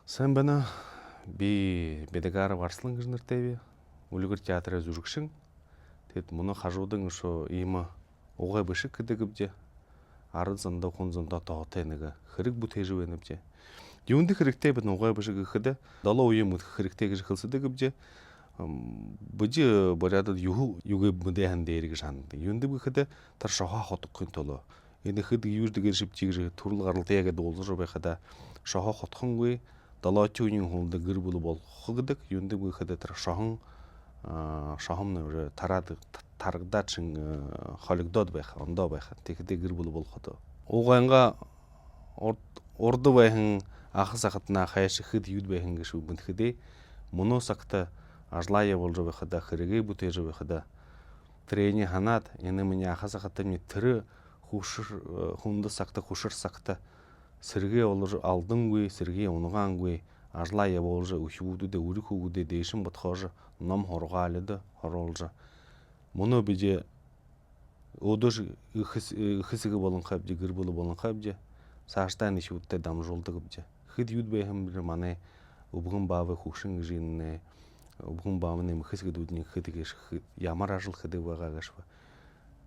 Сайн байна. Би Бэдэгаар Варслан гэж нэртэй би. Үлгэр театраа зүрхшин. Тэгэд мөн хажуудан шүү ийм угай бишиг гэдэг гэвж ард зандаа хүн зандаа тоотой нэг хэрэг бүтээж байна гэвж. Юунд хэрэгтэй бид угай бишиг гэхэд 7 үеийн мөдөх хэрэгтэй гэж хэлсэдэг гэвж. Бөжи борядад юугээ мэдээхэн дээр гэж ханд. Юунд гэхэд тар шохоо хотгохын тулд энэ хэд юурдгээр шивчиг төрөл гаралтай гэдэг уулзруу байхада шохоо хотхонгүй 7 үеийн хүнд гэр бүл болох гэдэг юунд гэхэд тэр шохон тарагдаад чин холигдоод байх, ондоо байх. Тэгэхдээ гэр бүл болоход угаанга урд байхын ахс ахтна хайш хэд юуд байхын гэж үгэнтэхдээ мөнөө сагта ажлаа болж байхад хэрэгээ бүтээж байхад трени ханаад энэ миний ахс ахтны тэр хүнд сагта хөшөр сагта сэргээ олж алдангүй сэргээ унгаангүй ажлаа явуулж өхвүүдээ өрөх хөвгүүдээ дэшин бодхоор ном хоргаалд хоруулж мөнөө биж өдөөш ихсэг болон хавж гэр бүл болон хавж цаашдаа нишүүдтэй дамжуулдаг гэж хэд юуд байхам манай өвгөн баав хөвшин гинэ өвгөн баавны мөхсгэд үдний хэд гэж ямар ажил хэдэг байгаа гэж.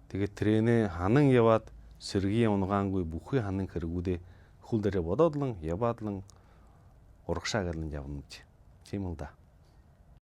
Тэгээд трэнэ ханан яваад сэргийн унгаангүй бүхий ханан хэрэгүүдээ хул дээрээ бодоодлон яваадлан урагшаа гэлэн явна гэж. Тийм л да.